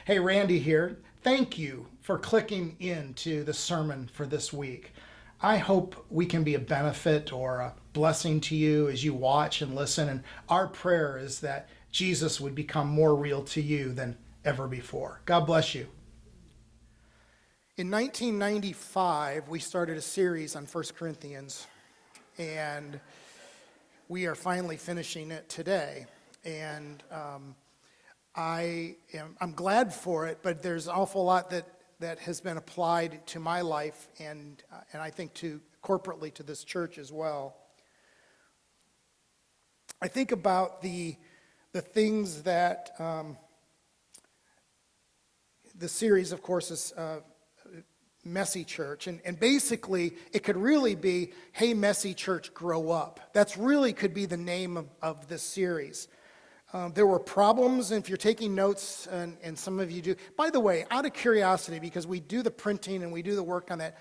Hey, Randy here. Thank you for clicking into the sermon for this week. I hope we can be a benefit or a blessing to you as you watch and listen. And our prayer is that Jesus would become more real to you than ever before. God bless you. In 1995, we started a series on 1 Corinthians, and we are finally finishing it today. And I'm glad for it, but there's an awful lot that has been applied to my life and I think to corporately to this church as well. I think about the things that the series, of course, is Messy Church, and basically it could really be, "Hey, Messy Church, grow up." That's really could be the name of this series. There were problems, and if you're taking notes, and some of you do. By the way, out of curiosity, because we do the printing and we do the work on that,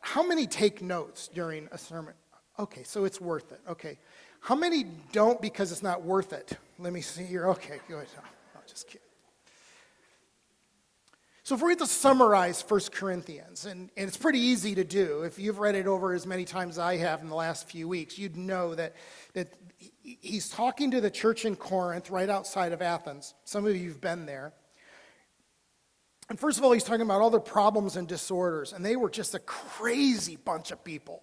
how many take notes during a sermon? Okay, so it's worth it. Okay. How many don't because it's not worth it? Let me see here. Okay, good. No, just kidding. So if we were to summarize 1 Corinthians, and it's pretty easy to do. If you've read it over as many times as I have in the last few weeks, you'd know that he's talking to the church in Corinth, right outside of Athens. Some of you have been there. And first of all, he's talking about all their problems and disorders, and they were just a crazy bunch of people.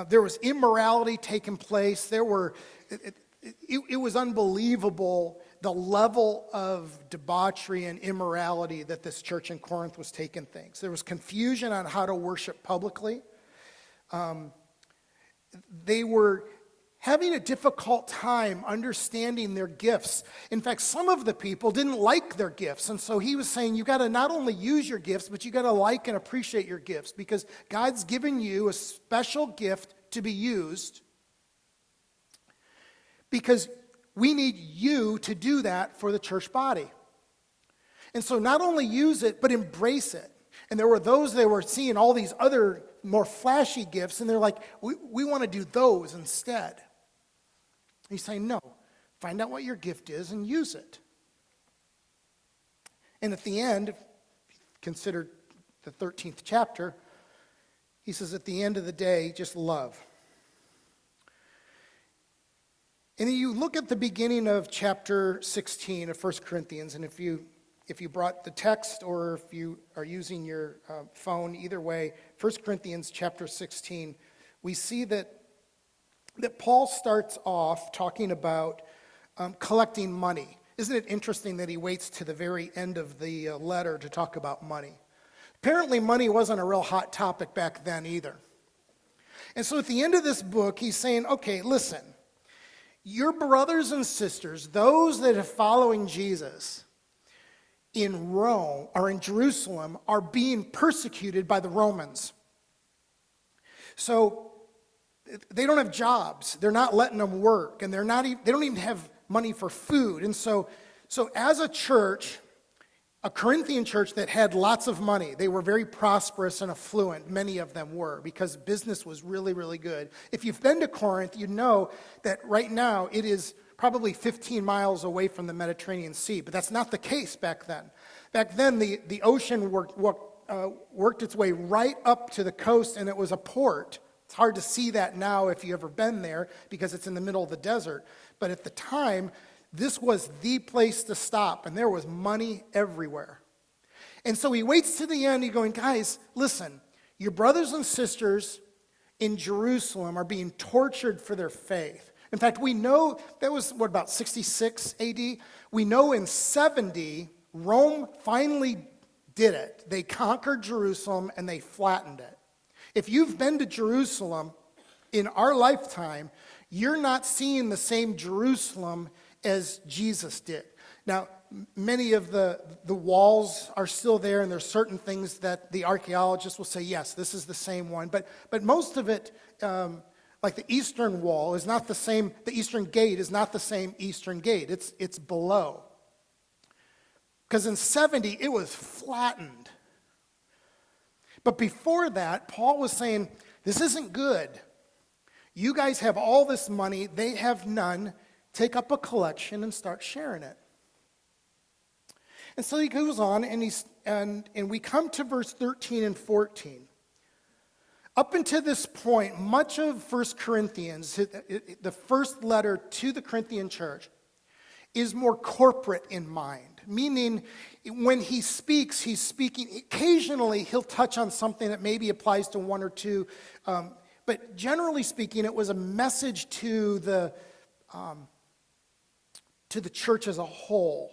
There was immorality taking place. It was unbelievable the level of debauchery and immorality that this church in Corinth was taking things. There was confusion on how to worship publicly. They were having a difficult time understanding their gifts. In fact, some of the people didn't like their gifts. And so he was saying, you got to not only use your gifts, but you got to like and appreciate your gifts, because God's given you a special gift to be used, because we need you to do that for the church body. And so not only use it, but embrace it. And there were those that were seeing all these other more flashy gifts, and they're like, we want to do those instead. He's saying, no, find out what your gift is and use it. And at the end, consider the 13th chapter, he says, at the end of the day, just love. And then you look at the beginning of chapter 16 of 1 Corinthians, and if you brought the text or if you are using your phone, either way, 1 Corinthians chapter 16, we see that Paul starts off talking about collecting money. Isn't it interesting that he waits to the very end of the letter to talk about money? Apparently money wasn't a real hot topic back then either. And so at the end of this book, he's saying, okay, listen, your brothers and sisters, those that are following Jesus in Rome or in Jerusalem, are being persecuted by the Romans. So they don't have jobs. They're not letting them work, and they don't even have money for food. And so as a church, a Corinthian church that had lots of money, they were very prosperous and affluent, many of them were, because business was really, really good. If you've been to Corinth, you know that right now it is probably 15 miles away from the Mediterranean Sea, but that's not the case back then. Back then, the ocean worked its way right up to the coast, and it was a port. It's hard to see that now if you've ever been there, because it's in the middle of the desert. But at the time, this was the place to stop, and there was money everywhere. And so he waits to the end, he's going, guys, listen, your brothers and sisters in Jerusalem are being tortured for their faith. In fact, we know that was, about 66 AD? We know in 70, Rome finally did it. They conquered Jerusalem, and they flattened it. If you've been to Jerusalem in our lifetime, you're not seeing the same Jerusalem as Jesus did. Now, many of the walls are still there, and there's certain things that the archaeologists will say, yes, this is the same one. But most of it, like the eastern wall, is not the same. The eastern gate is not the same eastern gate. It's below. Because in 70, it was flattened. But before that, Paul was saying, this isn't good. You guys have all this money, they have none. Take up a collection and start sharing it. And so he goes on, and we come to verse 13 and 14. Up until this point, much of 1 Corinthians, the first letter to the Corinthian church, is more corporate in mind, meaning when he speaks, he's speaking, occasionally he'll touch on something that maybe applies to one or two, but generally speaking, it was a message to the church as a whole.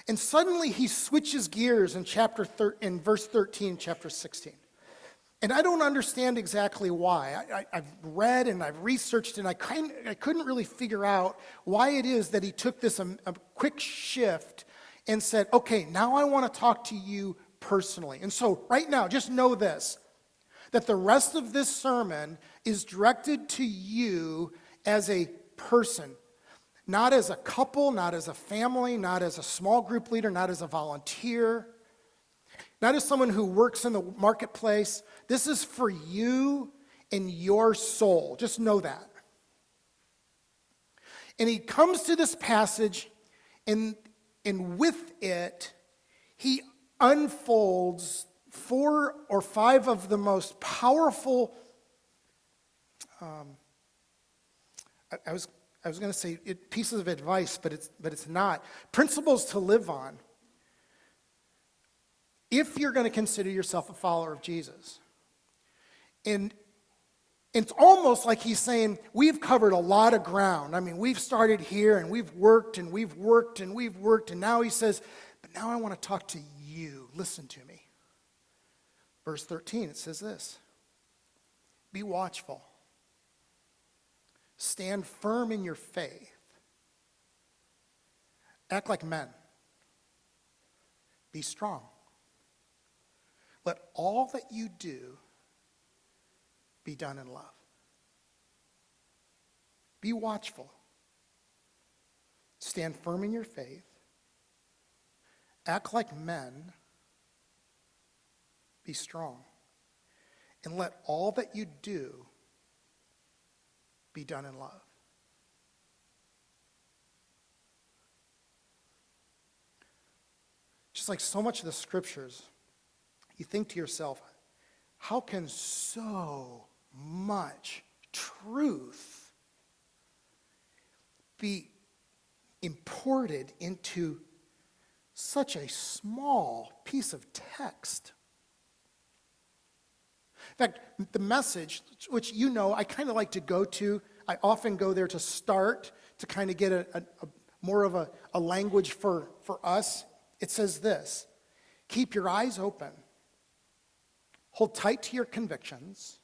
And suddenly he switches gears in verse 13, chapter 16. And I don't understand exactly why. I've read and I've researched, and I couldn't really figure out why it is that he took this a quick shift and said, okay, now I want to talk to you personally. And so right now, just know this, that the rest of this sermon is directed to you as a person, not as a couple, not as a family, not as a small group leader, not as a volunteer, not as someone who works in the marketplace. This is for you and your soul. Just know that. And he comes to this passage, and with it, he unfolds 4 or 5 of the most powerful, I was going to say pieces of advice, but it's not. Principles to live on if you're going to consider yourself a follower of Jesus. And it's almost like he's saying, we've covered a lot of ground. I mean, we've started here, and we've worked, and we've worked, and we've worked, and now he says, but now I want to talk to you. Listen to me. Verse 13, it says this, be watchful. Stand firm in your faith. Act like men. Be strong. Let all that you do be done in love. Be watchful. Stand firm in your faith. Act like men. Be strong. And let all that you do be done in love. Just like so much of the scriptures, you think to yourself, how can so much truth be imported into such a small piece of text? In fact, the Message, which you know I kind of like to go to, I often go there to start, to kind of get a more of a language for us. It says this, keep your eyes open, hold tight to your convictions,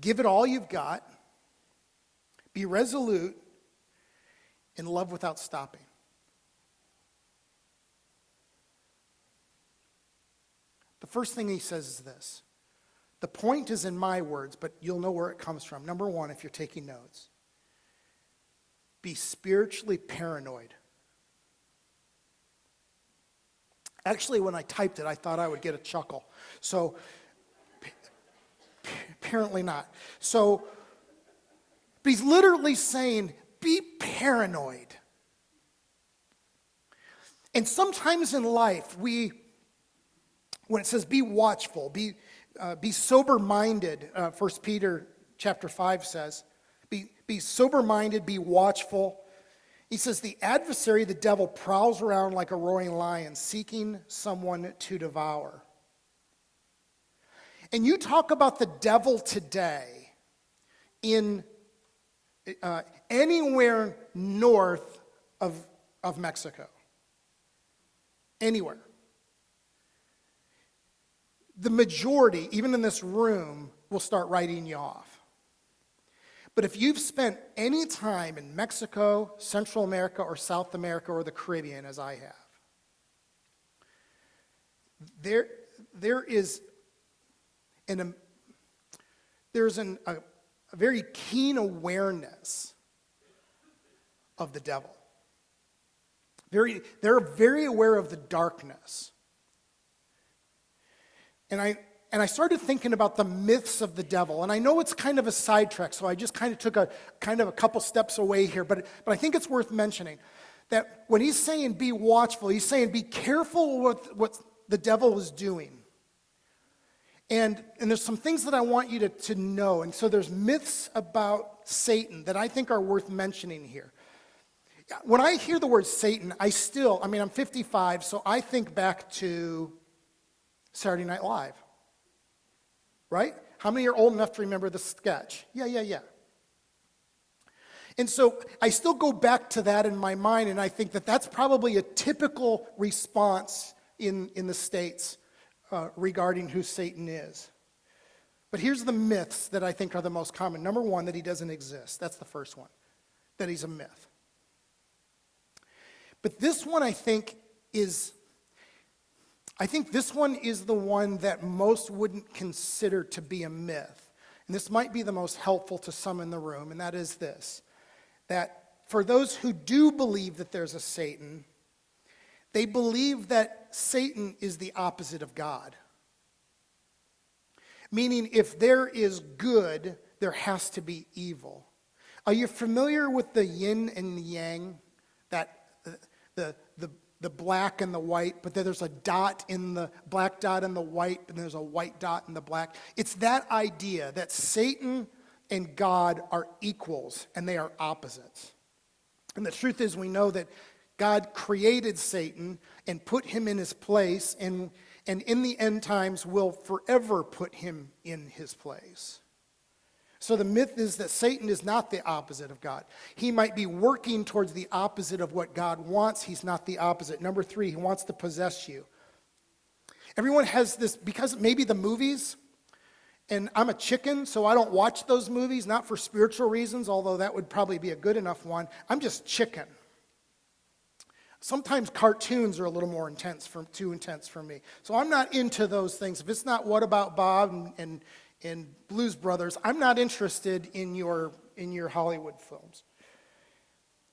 give it all you've got, be resolute, and love without stopping. The first thing he says is this. The point is in my words, but you'll know where it comes from. Number 1, if you're taking notes, be spiritually paranoid. Actually, when I typed it, I thought I would get a chuckle. So, apparently not. So, but he's literally saying, be paranoid. And sometimes in life, when it says be watchful, be sober-minded, 1 Peter chapter 5 says, be sober-minded, be watchful. He says, the adversary, the devil, prowls around like a roaring lion, seeking someone to devour. And you talk about the devil today in anywhere north of Mexico. Anywhere. The majority, even in this room, will start writing you off. But if you've spent any time in Mexico, Central America, or South America, or the Caribbean, as I have, there's a very keen awareness of the devil. They're very aware of the darkness. And I started thinking about the myths of the devil. And I know it's kind of a sidetrack, so I just kind of took a couple steps away here. But I think it's worth mentioning. That when he's saying be watchful, he's saying be careful with what the devil is doing. And there's some things that I want you to know. And so there's myths about Satan that I think are worth mentioning here. When I hear the word Satan, I'm 55, so I think back to Saturday Night Live. Right? How many are old enough to remember the sketch? Yeah. And so I still go back to that in my mind, and I think that that's probably a typical response in the States regarding who Satan is. But here's the myths that I think are the most common. Number one, that he doesn't exist. That's the first one, that he's a myth. But this one, I think this one is the one that most wouldn't consider to be a myth. And this might be the most helpful to some in the room, and that is this, that for those who do believe that there's a Satan, they believe that Satan is the opposite of God. Meaning, if there is good, there has to be evil. Are you familiar with the yin and the yang? That the black and the white, but then there's a dot in the black dot in the white, and there's a white dot in the black. It's that idea that Satan and God are equals and they are opposites. And the truth is, we know that God created Satan and put him in his place, and in the end times will forever put him in his place. So the myth is that Satan is not the opposite of God. He might be working towards the opposite of what God wants. He's not the opposite. Number three, he wants to possess you. Everyone has this, because maybe the movies, and I'm a chicken, so I don't watch those movies, not for spiritual reasons, although that would probably be a good enough one. I'm just chicken. Sometimes cartoons are a little more too intense for me. So I'm not into those things. If it's not What About Bob and Blues Brothers, I'm not interested in your Hollywood films.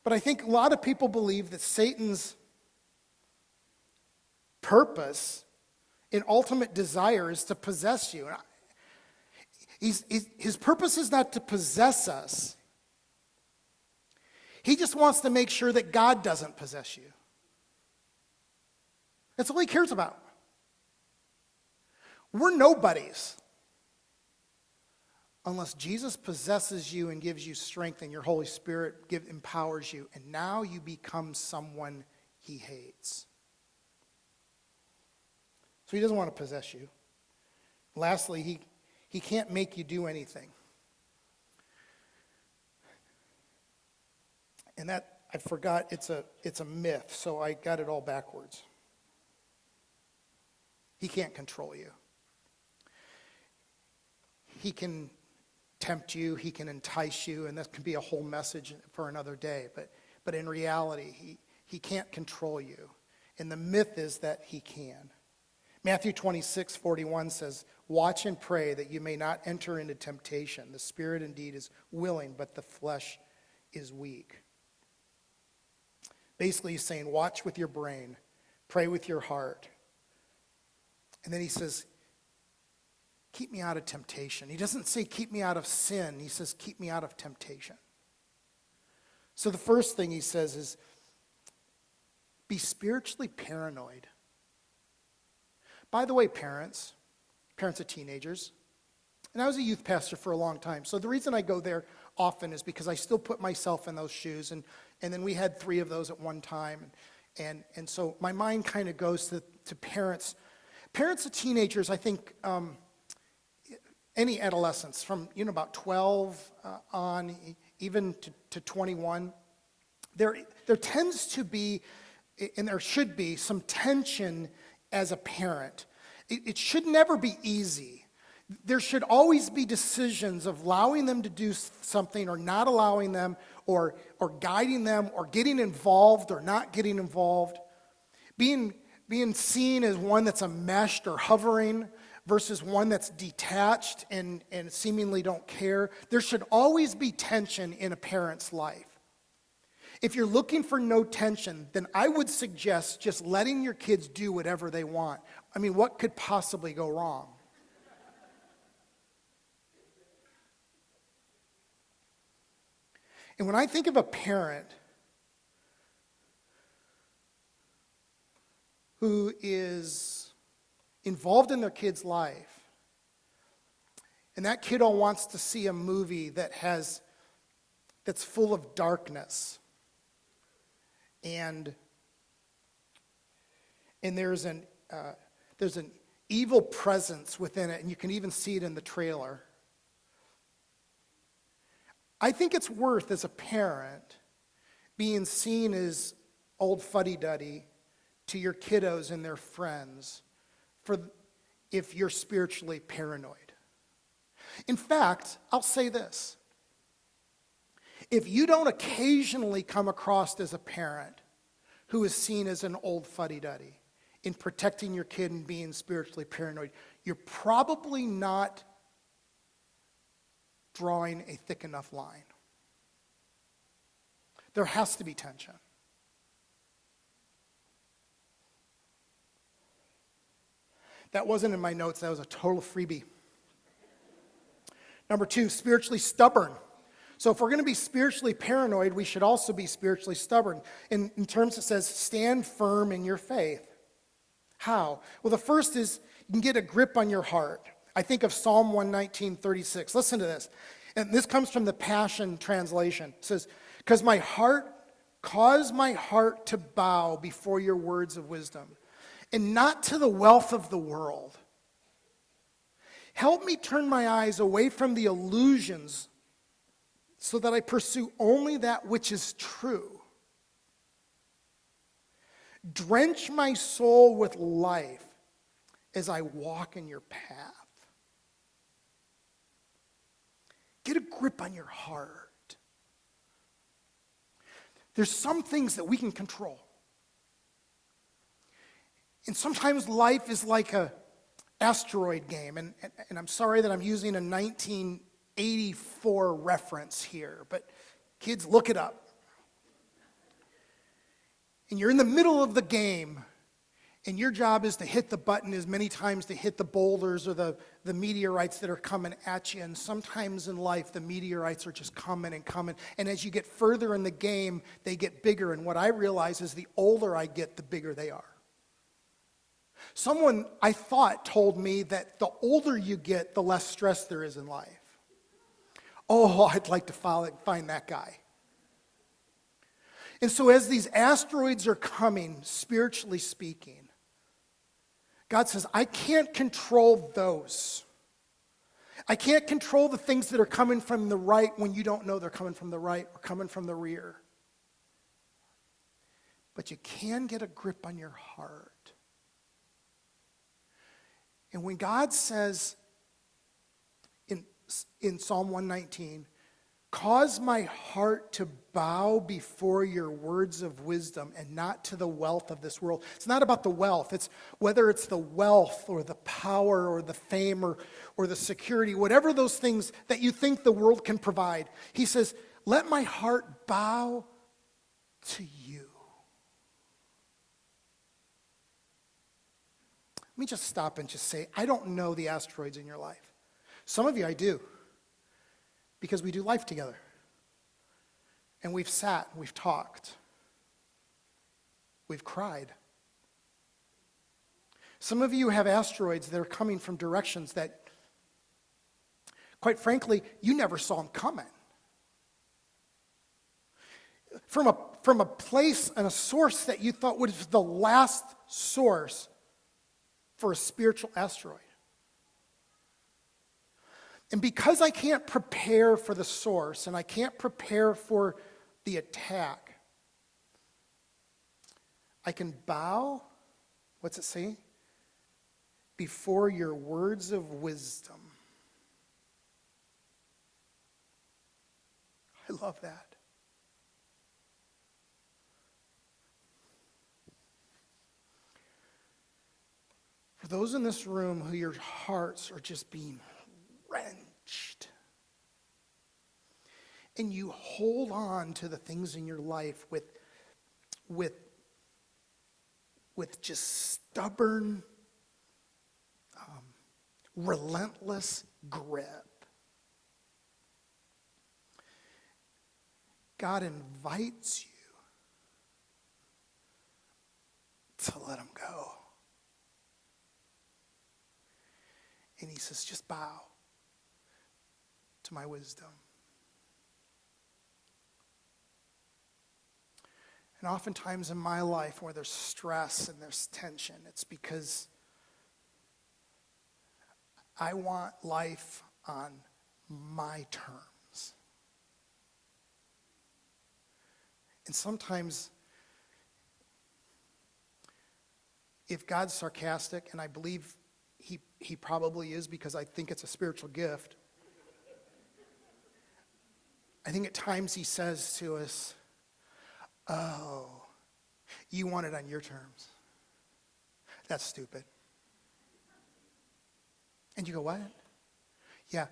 But I think a lot of people believe that Satan's purpose and ultimate desire is to possess you. His purpose is not to possess us. He just wants to make sure that God doesn't possess you. That's all he cares about. We're nobodies unless Jesus possesses you and gives you strength, and your Holy Spirit empowers you, and now you become someone he hates. So he doesn't want to possess you. Lastly, he can't make you do anything. And that, I forgot, it's a myth, so I got it all backwards. He can't control you. He can tempt you, he can entice you, and that can be a whole message for another day. But in reality, he can't control you. And the myth is that he can. Matthew 26:41 says, "Watch and pray that you may not enter into temptation. The spirit indeed is willing, but the flesh is weak." Basically, he's saying, watch with your brain, pray with your heart. And then he says, keep me out of temptation. He doesn't say keep me out of sin. He says keep me out of temptation. So the first thing he says is be spiritually paranoid. By the way, parents of teenagers, and I was a youth pastor for a long time, so the reason I go there often is because I still put myself in those shoes, and then we had 3 of those at one time, and so my mind kind of goes to parents. Parents of teenagers, I think, any adolescents from about 12 on, even to 21, there tends to be, and there should be, some tension as a parent. It should never be easy. There should always be decisions of allowing them to do something or not allowing them, or guiding them, or getting involved or not getting involved. Being seen as one that's enmeshed or hovering versus one that's detached and seemingly don't care. There should always be tension in a parent's life. If you're looking for no tension, then I would suggest just letting your kids do whatever they want. I mean, what could possibly go wrong? And when I think of a parent who is involved in their kid's life, and that kiddo wants to see a movie that's full of darkness, and there's an evil presence within it, and you can even see it in the trailer. I think it's worth, as a parent, being seen as old fuddy-duddy to your kiddos and their friends if you're spiritually paranoid. In fact, I'll say this. If you don't occasionally come across as a parent who is seen as an old fuddy-duddy in protecting your kid and being spiritually paranoid, you're probably not drawing a thick enough line. There has to be tension. That wasn't in my notes. That was a total freebie. Number 2, spiritually stubborn. So if we're going to be spiritually paranoid, we should also be spiritually stubborn. In terms it says, stand firm in your faith. How? Well, the first is you can get a grip on your heart. I think of Psalm 119:36. Listen to this. And this comes from the Passion Translation. It says, cause my heart to bow before your words of wisdom, and not to the wealth of the world. Help me turn my eyes away from the illusions so that I pursue only that which is true. Drench my soul with life as I walk in your path. Get a grip on your heart. There's some things that we can control. And sometimes life is like a asteroid game. And I'm sorry that I'm using a 1984 reference here, but kids, look it up. And you're in the middle of the game, and your job is to hit the button as many times to hit the boulders or the meteorites that are coming at you. And sometimes in life, the meteorites are just coming and coming. And as you get further in the game, they get bigger. And what I realize is the older I get, the bigger they are. Someone, I thought, told me that the older you get, the less stress there is in life. Oh, I'd like to find that guy. And so as these asteroids are coming, spiritually speaking, God says, I can't control those. I can't control the things that are coming from the right when you don't know they're coming from the right or coming from the rear. But you can get a grip on your heart. And when God says in Psalm 119, cause my heart to bow before your words of wisdom and not to the wealth of this world. It's not about the wealth. It's whether it's the wealth or the power or the fame or the security, whatever those things that you think the world can provide. He says, let my heart bow to you. Let me just stop and just say, I don't know the asteroids in your life. Some of you I do, because we do life together. And we've sat, we've talked, we've cried. Some of you have asteroids that are coming from directions that, quite frankly, you never saw them coming. From a place and a source that you thought was the last source for a spiritual asteroid. And because I can't prepare for the source and I can't prepare for the attack, I can bow, what's it say? Before your words of wisdom. I love that. For those in this room who your hearts are just being wrenched, and you hold on to the things in your life with just stubborn, relentless grip, God invites you to let him go. And he says, just bow to my wisdom. And oftentimes in my life where there's stress and there's tension, it's because I want life on my terms. And sometimes, if God's sarcastic, and I believe he probably is because I think it's a spiritual gift, I think at times he says to us, oh, you want it on your terms. That's stupid. And you go, what? Yeah,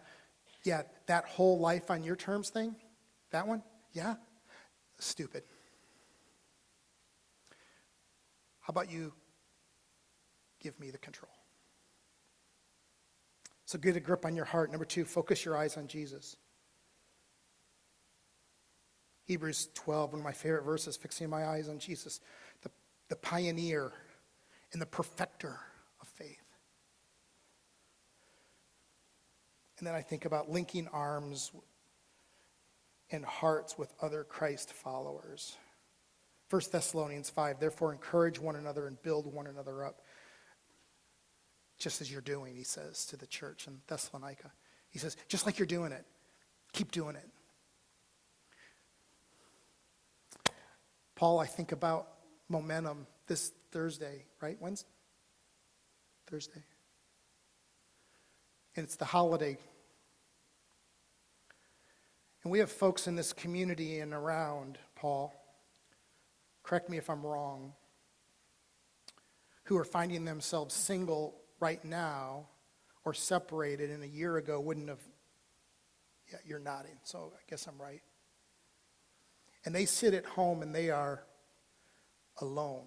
that whole life on your terms thing, that one, yeah, stupid. How about you give me the control? So get a grip on your heart. Number 2, focus your eyes on Jesus. Hebrews 12, one of my favorite verses, fixing my eyes on Jesus, the pioneer and the perfecter of faith. And then I think about linking arms and hearts with other Christ followers. 1 Thessalonians 5, therefore encourage one another and build one another up, just as you're doing, he says to the church in Thessalonica. He says, just like you're doing it, keep doing it. Paul, I think about momentum this Thursday, right? Wednesday? Thursday. And it's the holiday. And we have folks in this community and around, Paul, correct me if I'm wrong, who are finding themselves single right now or separated, and a year ago wouldn't have. Yeah, you're nodding, so I guess I'm right. And they sit at home and they are alone.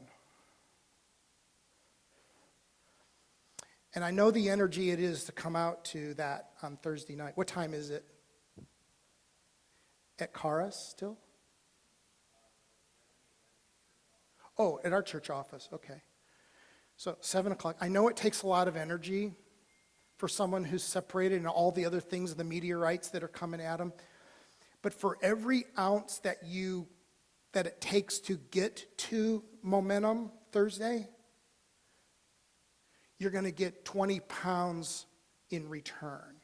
And I know the energy it is to come out to that on Thursday night. What time is it? At Caras still? Oh, at our church office, okay. So 7 o'clock. I know it takes a lot of energy for someone who's separated and all the other things, the meteorites that are coming at them. But for every ounce that it takes to get to momentum Thursday, you're going to get 20 pounds in return.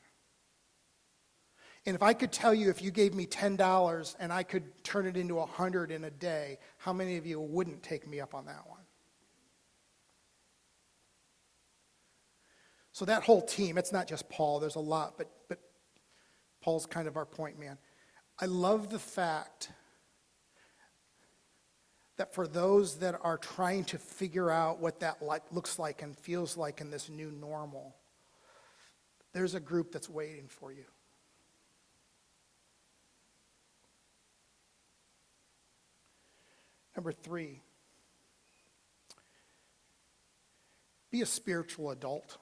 And if I could tell you, if you gave me $10 and I could turn it into 100 in a day, how many of you wouldn't take me up on that one? So that whole team, it's not just Paul, there's a lot, but Paul's kind of our point man. I love the fact that for those that are trying to figure out what that looks like and feels like in this new normal, there's a group that's waiting for you. Number 3, be a spiritual adult.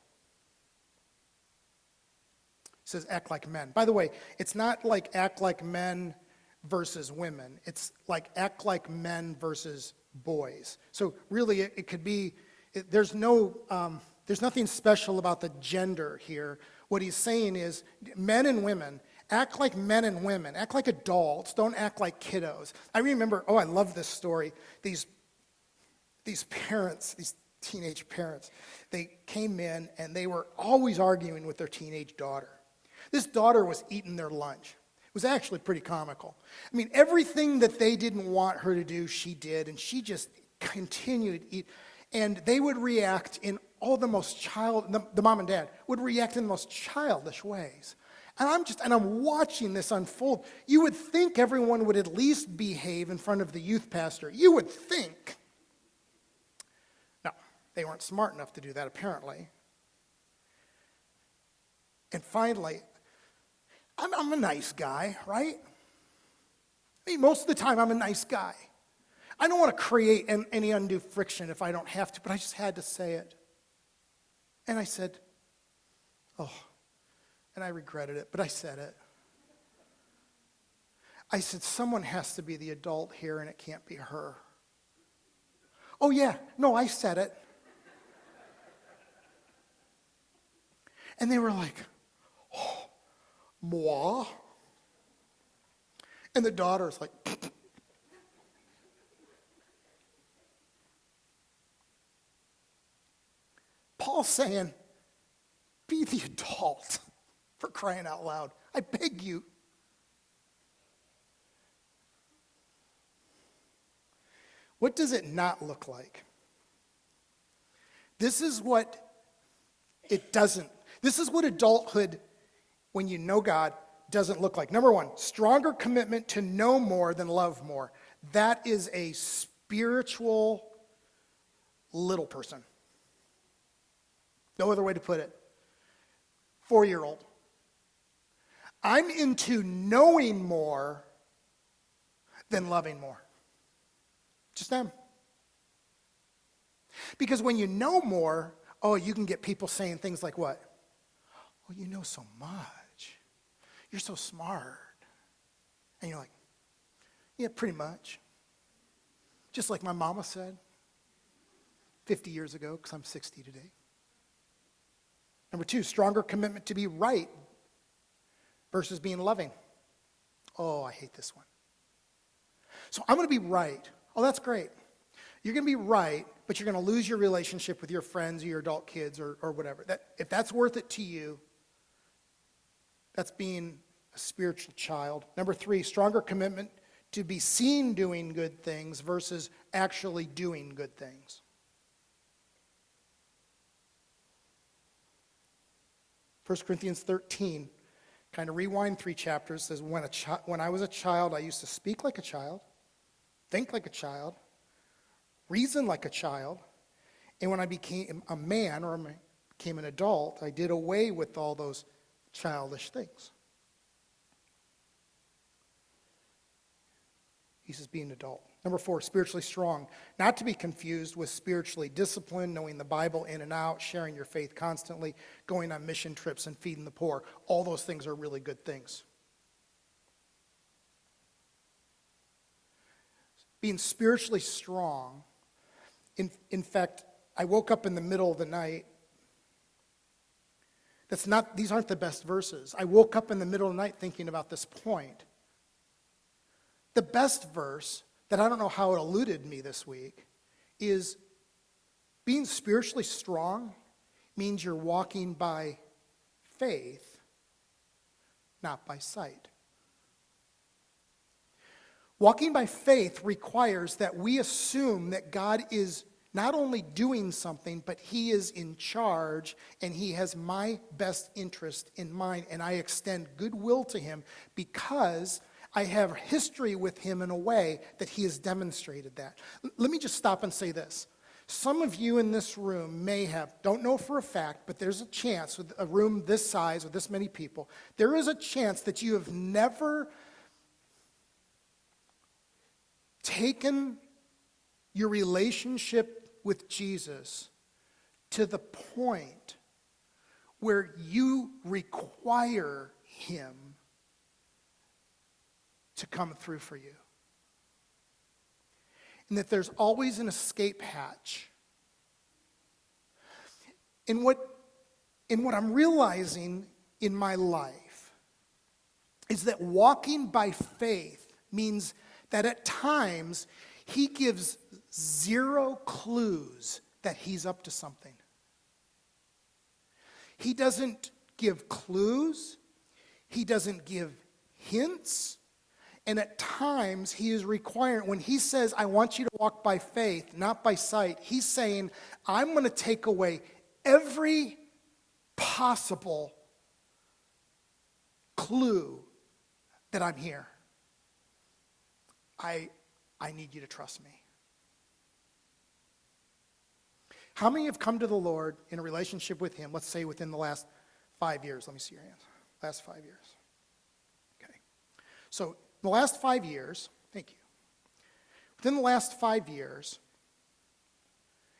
It says act like men. By the way, it's not like act like men versus women. It's like act like men versus boys. So really it could be, there's nothing special about the gender here. What he's saying is men and women, act like men and women. Act like adults. Don't act like kiddos. I remember, I love this story. These parents, these teenage parents, they came in and they were always arguing with their teenage daughter. This daughter was eating their lunch. It was actually pretty comical. I mean, everything that they didn't want her to do, she did, and she just continued to eat. And they would react in all the most the mom and dad would react in the most childish ways. And I'm watching this unfold. You would think everyone would at least behave in front of the youth pastor. You would think. No, they weren't smart enough to do that, apparently. And finally, I'm a nice guy, right? I mean, most of the time, I'm a nice guy. I don't want to create any undue friction if I don't have to, but I just had to say it. And I said, and I regretted it, but I said it. I said, someone has to be the adult here, and it can't be her. Oh, yeah, no, I said it. And they were like, oh, moi? And the daughter's like, Paul's saying, be the adult, for crying out loud. I beg you. What does it not look like? This is what it doesn't. This is what adulthood, when you know God, doesn't look like. Number one, stronger commitment to know more than love more. That is a spiritual little person. No other way to put it. 4-year-old. I'm into knowing more than loving more. Just them. Because when you know more, you can get people saying things like what? Oh, you know so much. You're so smart. And you're like, yeah, pretty much. Just like my mama said 50 years ago, because I'm 60 today. Number two, stronger commitment to be right versus being loving. Oh, I hate this one. So I'm going to be right. Oh, that's great. You're going to be right, but you're going to lose your relationship with your friends or your adult kids or whatever. If that's worth it to you, that's being a spiritual child. Number three, stronger commitment to be seen doing good things versus actually doing good things. 1 Corinthians 13, kind of rewind 3 chapters, says, when I was a child, I used to speak like a child, think like a child, reason like a child, and when I became a man or became an adult, I did away with all those childish things. He says, be an adult. Number 4, spiritually strong. Not to be confused with spiritually disciplined, knowing the Bible in and out, sharing your faith constantly, going on mission trips and feeding the poor. All those things are really good things. Being spiritually strong. In fact, I woke up in the middle of the night. These aren't the best verses. I woke up in the middle of the night thinking about this point. The best verse that I don't know how it eluded me this week is being spiritually strong means you're walking by faith, not by sight. Walking by faith requires that we assume that God is not only doing something, but he is in charge and he has my best interest in mind, and I extend goodwill to him because I have history with him in a way that he has demonstrated that. Let me just stop and say this. Some of you in this room don't know for a fact, but there's a chance with a room this size with this many people, there is a chance that you have never taken your relationship with Jesus to the point where you require him to come through for you. And that there's always an escape hatch. And what I'm realizing in my life is that walking by faith means that at times he gives 0 clues that he's up to something. He doesn't give clues. He doesn't give hints. And at times he is requiring, when he says, I want you to walk by faith, not by sight, he's saying, I'm going to take away every possible clue that I'm here. I need you to trust me. How many have come to the Lord in a relationship with him, let's say within the last 5 years? Let me see your hands. Last 5 years. Okay. So in the last 5 years, thank you. Within the last 5 years,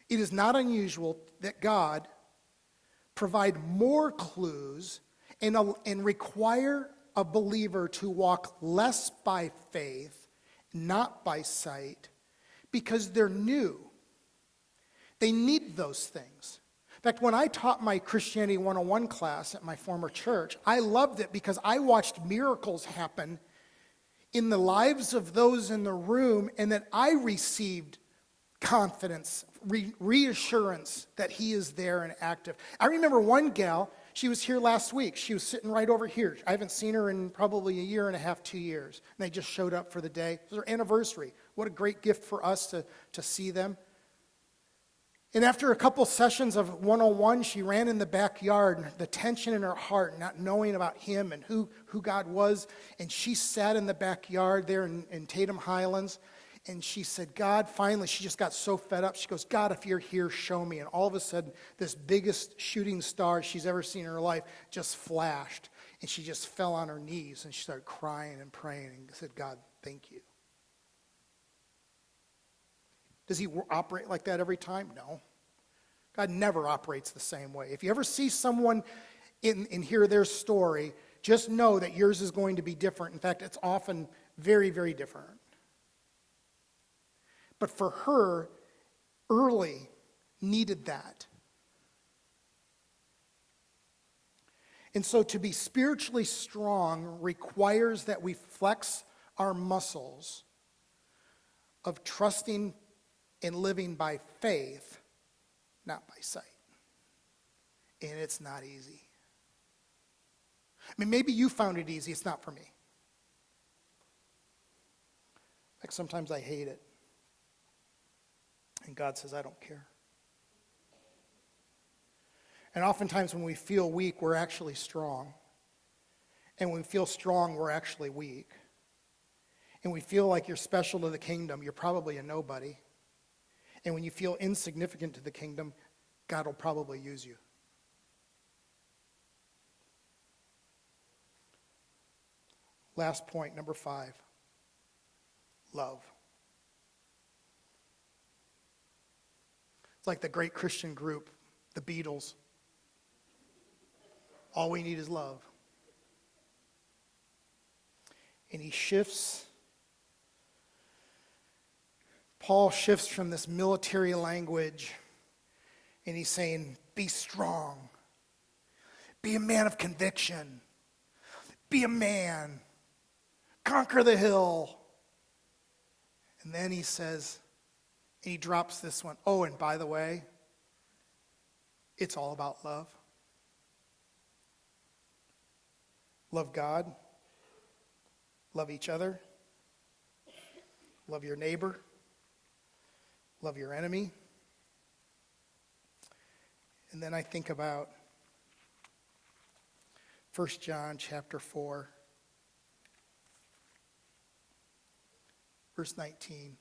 it is not unusual that God provide more clues and require a believer to walk less by faith, not by sight, because they're new. They need those things. fact, when I taught my Christianity 101 class at my former church, I loved it because I watched miracles happen in the lives of those in the room, and that I received confidence, reassurance that he is there and active. I remember one gal, she was here last week. She was sitting right over here. I haven't seen her in probably a year and a half, 2 years. And they just showed up for the day. It was her anniversary. What a great gift for us to see them. And after a couple sessions of 101, she ran in the backyard, the tension in her heart, not knowing about him and who God was. And she sat in the backyard there in Tatum Highlands. And she said, God, finally, she just got so fed up. She goes, God, if you're here, show me. And all of a sudden, this biggest shooting star she's ever seen in her life just flashed. And she just fell on her knees and she started crying and praying and said, God, thank you. Does he operate like that every time? No. God never operates the same way. If you ever see someone and hear their story, just know that yours is going to be different. In fact, it's often very, very different. But for her, early needed that. And so to be spiritually strong requires that we flex our muscles of trusting and living by faith, not by sight. And it's not easy. I mean, maybe you found it easy. It's not for me. In fact, sometimes I hate it. And God says, I don't care. And oftentimes when we feel weak, we're actually strong. And when we feel strong, we're actually weak. And we feel like you're special to the kingdom, you're probably a nobody. And when you feel insignificant to the kingdom, God will probably use you. Last point, number 5. Love. It's like the great Christian group, the Beatles. All we need is love. And he shifts. Paul shifts from this military language, and he's saying, be strong. Be a man of conviction. Be a man. Conquer the hill. And then he says, and he drops this one. Oh, and by the way, it's all about love. Love God. Love each other. Love your neighbor. Love your enemy. And then I think about 1 John chapter 4, verse 19.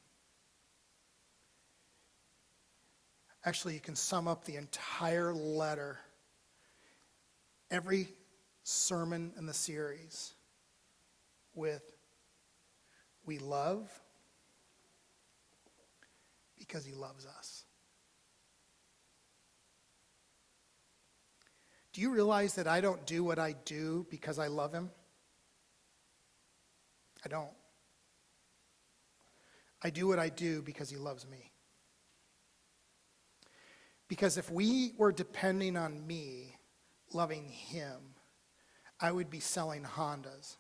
Actually, you can sum up the entire letter, every sermon in the series, with we love because he loves us. Do you realize that I don't do what I do because I love him? I don't. I do what I do because he loves me. Because if we were depending on me loving him, I would be selling Hondas.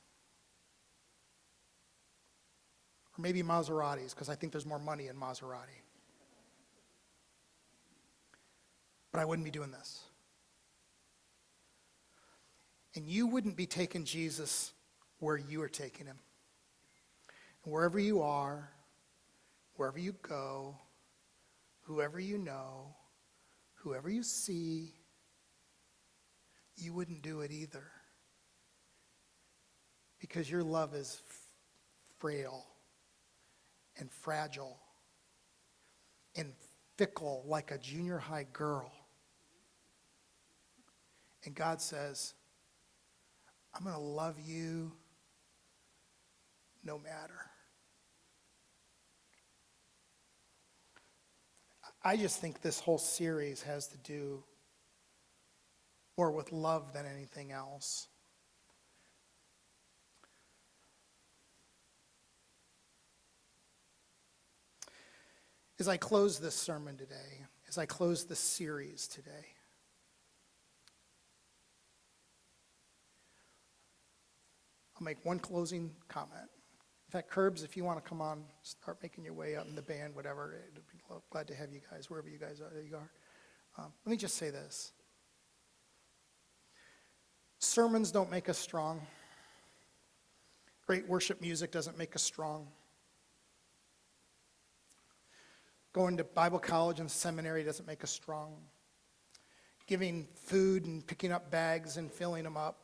Or maybe Maseratis, because I think there's more money in Maserati. But I wouldn't be doing this. And you wouldn't be taking Jesus where you are taking him. And wherever you are, wherever you go, whoever you know, whoever you see, you wouldn't do it either. Because your love is frail and fragile and fickle like a junior high girl. And God says, I'm going to love you no matter. I just think this whole series has to do more with love than anything else. As I close this sermon today, as I close this series today, make one closing comment. In fact, Curbs, if you want to come on, start making your way up in the band, whatever, I'd be glad to have you guys, wherever you guys are. Let me just say this. Sermons don't make us strong. Great worship music doesn't make us strong. Going to Bible college and seminary doesn't make us strong. Giving food and picking up bags and filling them up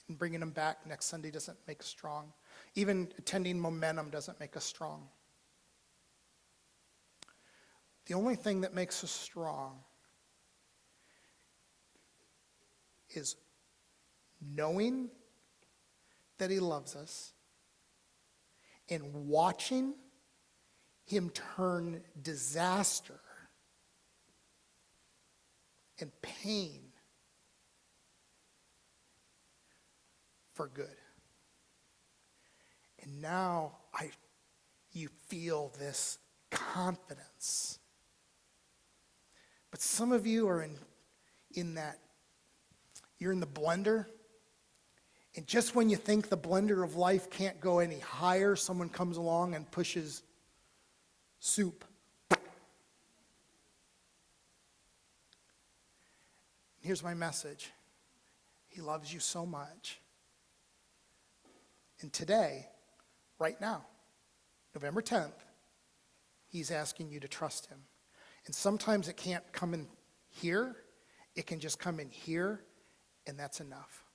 and bringing them back next Sunday doesn't make us strong. Even attending Momentum doesn't make us strong. The only thing that makes us strong is knowing that he loves us and watching him turn disaster and pain for good. And now you feel this confidence. But some of you are in that, you're in the blender, and just when you think the blender of life can't go any higher, someone comes along and pushes soup. Here's my message. He loves you so much. And today, right now, November 10th, he's asking you to trust him. And sometimes it can't come in here. It can just come in here, and that's enough.